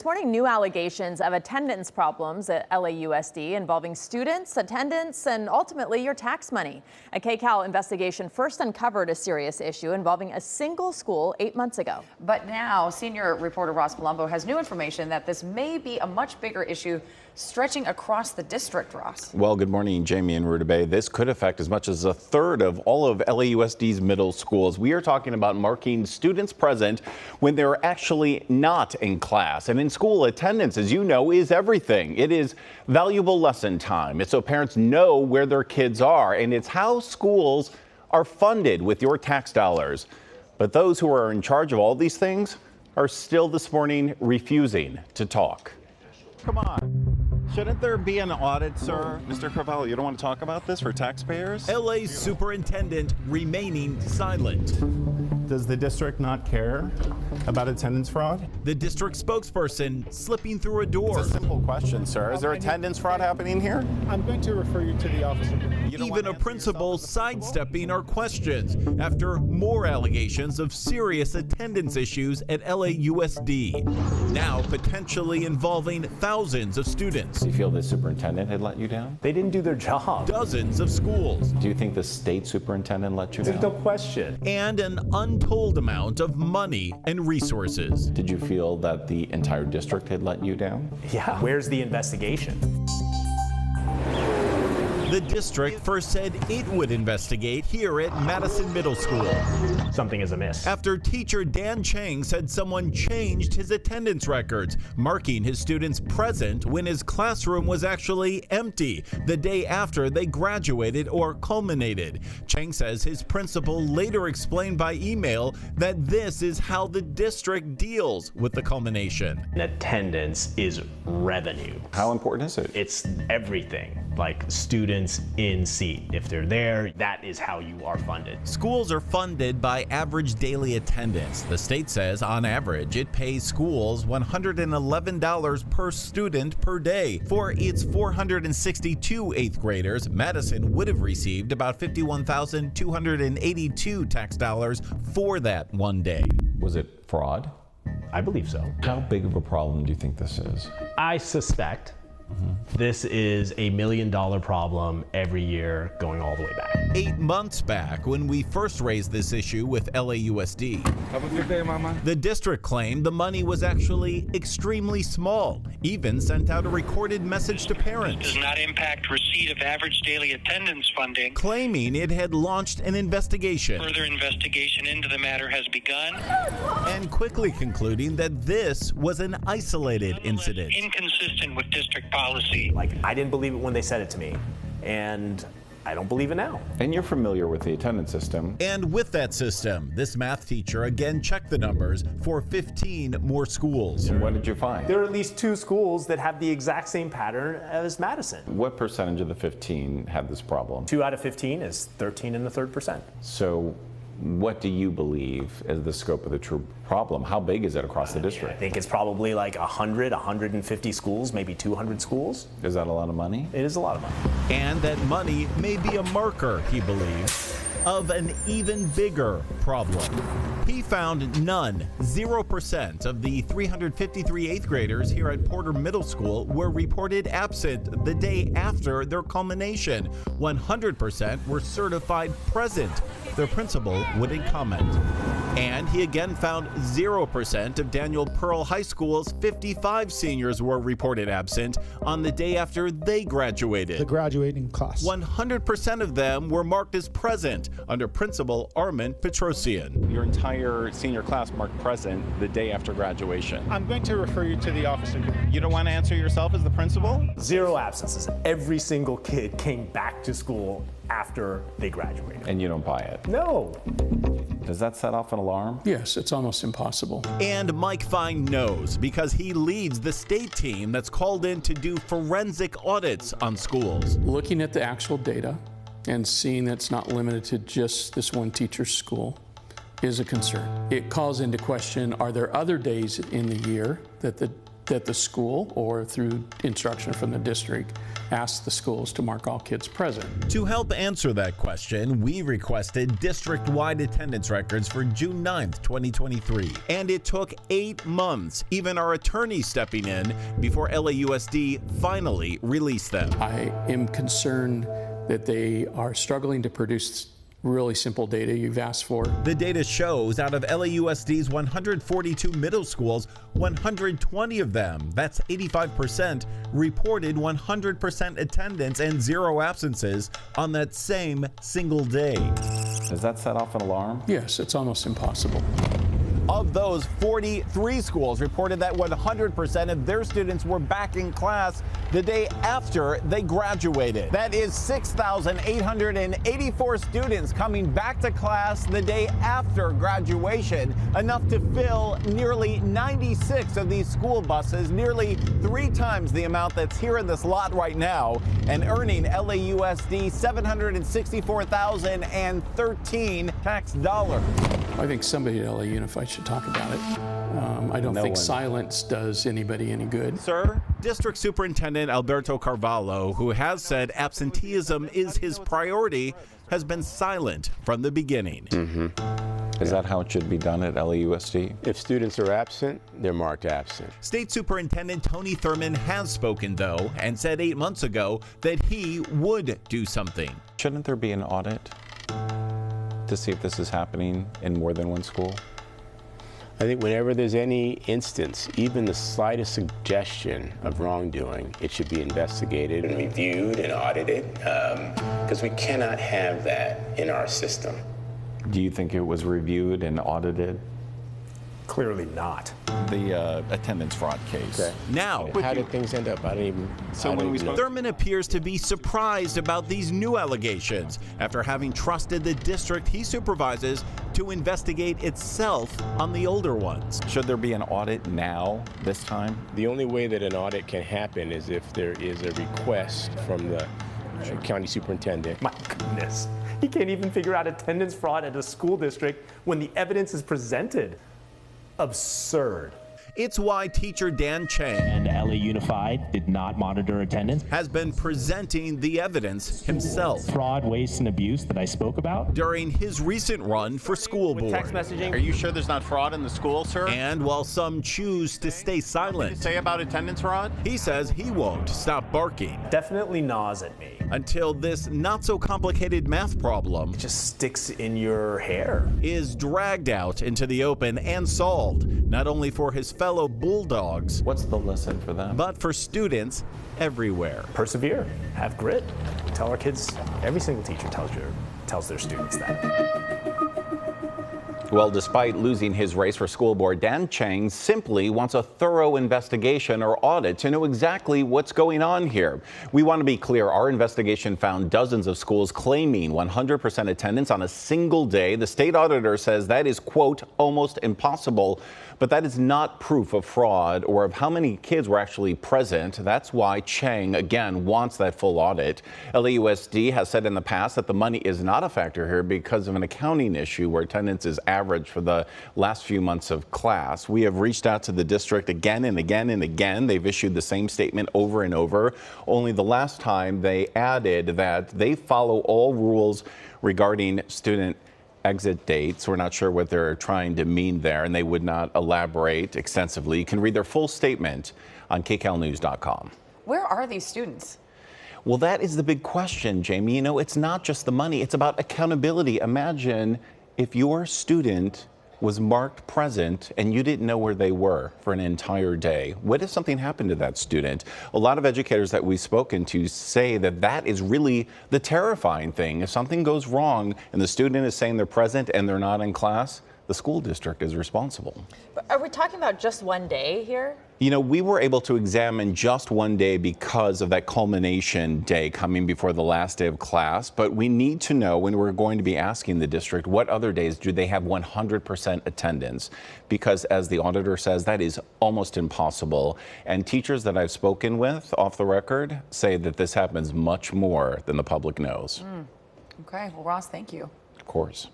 This morning, new allegations of attendance problems at LAUSD involving students, attendance, and ultimately your tax money. A KCAL investigation first uncovered a serious issue involving a single school 8 months ago. But now, senior reporter Palombo has new information that this may be a much bigger issue stretching across the district, Ross. Well, good morning, Jamie and Rudabay. This could affect as much as a third of all of LAUSD's middle schools. We are talking about marking students present when they're actually not in class. And in school, attendance, as you know, is everything. It is valuable lesson time. It's so parents know where their kids are, and it's how schools are funded with your tax dollars. But those who are in charge of all these things are still this morning refusing to talk. Come on. Shouldn't there be an audit, sir? Mr. Cravallo, you don't want to talk about this for taxpayers? LA's superintendent remaining silent. Does the district not care about attendance fraud? The district spokesperson slipping through a door. It's a simple question, sir. Is there attendance fraud happening here? I'm going to refer you to the office. Even a principal sidestepping our questions after more allegations of serious attendance issues at LAUSD, now potentially involving thousands of students. Do you feel the superintendent had let you down? They didn't do their job. Dozens of schools. Do you think the state superintendent let you down? There's no question. And an untold amount of money and resources. Did you feel that the entire district had let you down? Yeah. Where's the investigation? The district first said it would investigate here at Madison Middle School. Something is amiss. After teacher Dan Chang said someone changed his attendance records, marking his students present when his classroom was actually empty the day after they graduated or culminated. Chang says his principal later explained by email that this is how the district deals with the culmination. Attendance is revenue. How important is it? It's everything. Like students in seat. If they're there, that is how you are funded. Schools are funded by average daily attendance. The state says on average it pays schools $111 per student per day. For its 462 eighth graders, Madison would have received about $51,282 tax dollars for that one day. Was it fraud? I believe so. How big of a problem do you think this is? I suspect this is $1 million problem every year going all the way back. 8 months back, when we first raised this issue with LAUSD, Have a good day, Mama. the district claimed the money was actually extremely small, even sent out a recorded message to parents, Does not impact receipt of average daily attendance funding. claiming it had launched an investigation, Further investigation into the matter has begun. and quickly concluding that this was an isolated incident. Inconsistent with district policy. Like, I didn't believe it when they said it to me, and I don't believe it now. And you're familiar with the attendance system. And with that system, this math teacher again checked the numbers for 15 more schools. And what did you find? There are at least 2 schools that have the exact same pattern as Madison. What percentage of the 15 had this problem? 2 out of 15 is 13 in the third percent. So what do you believe is the scope of the true problem? How big is it across the I district? think it's probably like 100, 150 schools, maybe 200 schools. Is that a lot of money? It is a lot of money. And that money may be a marker, he believes, of an even bigger problem. He found none, 0% of the 353 eighth graders here at Porter Middle School were reported absent the day after their culmination. 100% were certified present. Their principal wouldn't comment. And he again found 0% of Daniel Pearl High School's 55 seniors were reported absent on the day after they graduated. The graduating class. 100% of them were marked as present under Principal Armin Petrosian. Your entire senior class marked present the day after graduation. I'm going to refer you to the office. You don't want to answer yourself as the principal? 0 absences. Every single kid came back to school after they graduated. And you don't buy it? No. Does that set off an alarm? Yes, it's almost impossible. And Mike Fine knows because he leads the state team that's called in to do forensic audits on schools. Looking at the actual data and seeing that it's not limited to just this one teacher's school is a concern. It calls into question, are there other days in the year that the that the school, or through instruction from the district, asks the schools to mark all kids present. To help answer that question, we requested district-wide attendance records for June 9th, 2023. And it took 8 months, even our attorney stepping in, before LAUSD finally released them. I am concerned that they are struggling to produce really simple data you've asked for. The data shows out of LAUSD's 142 middle schools, 120 of them, that's 85%, reported 100% attendance and 0 absences on that same single day. Does that set off an alarm? Yes, it's almost impossible. Of those, 43 schools reported that 100% of their students were back in class the day after they graduated. That is 6,884 students coming back to class the day after graduation, enough to fill nearly 96 of these school buses, nearly 3 times the amount that's here in this lot right now, and earning LAUSD $764,013 tax dollars. I think somebody at LA Unified should talk about it. I don't think silence does anybody any good. Sir, District Superintendent Alberto Carvalho, who has said absenteeism is his priority, has been silent from the beginning. Is that how it should be done at LAUSD? If students are absent, they're marked absent. State Superintendent Tony Thurmond has spoken, though, and said 8 months ago that he would do something. Shouldn't there be an audit to see if this is happening in more than one school? I think whenever there's any instance, even the slightest suggestion of wrongdoing, it should be investigated and reviewed and audited, because we cannot have that in our system. Do you think it was reviewed and audited? Clearly not. The attendance fraud case. Okay. Now, How did things end up? I don't even know. Thurmond appears to be surprised about these new allegations after having trusted the district he supervises to investigate itself on the older ones. Should there be an audit now, this time? The only way that an audit can happen is if there is a request from the county superintendent. My goodness. He can't even figure out attendance fraud at a school district when the evidence is presented. Absurd. It's why teacher Dan Chang And LA Unified did not monitor attendance. has been presenting the evidence himself Fraud, waste, and abuse that I spoke about. during his recent run for school board. Text messaging. Are you sure there's not fraud in the school, sir? And while some choose to stay silent, Say about attendance fraud? he says he won't stop barking Definitely gnaws at me. until this not-so-complicated math problem Just sticks in your hair. is dragged out into the open and solved, not only for his fellow Bulldogs, What's the lesson for them? but for students everywhere. Persevere. Have grit. Tell our kids, every single teacher tells their students that. Well, despite losing his race for school board, Dan Chang simply wants a thorough investigation or audit to know exactly what's going on here. We want to be clear. Our investigation found dozens of schools claiming 100% attendance on a single day. The state auditor says that is, quote, almost impossible. But that is not proof of fraud or of how many kids were actually present. That's why Chang, again, wants that full audit. LAUSD has said in the past that the money is not a factor here because of an accounting issue where attendance is average for the last few months of class. We have reached out to the district again and again and again. They've issued the same statement over and over. Only the last time they added that they follow all rules regarding student exit dates. We're not sure what they're trying to mean there, and they would not elaborate extensively. You can read their full statement on KCALnews.com. Where are these students? Well, that is the big question, Jamie. You know, it's not just the money, it's about accountability. Imagine if your student was marked present and you didn't know where they were for an entire day. What if something happened to that student? A lot of educators that we've spoken to say that that is really the terrifying thing. If something goes wrong and the student is saying they're present and they're not in class, the school district is responsible. But are we talking about just one day here? You know, we were able to examine just one day because of that culmination day coming before the last day of class. But we need to know, when we're going to be asking the district, what other days do they have 100% attendance? Because as the auditor says, that is almost impossible. And teachers that I've spoken with off the record say that this happens much more than the public knows. Okay, well, Ross, thank you. Of course.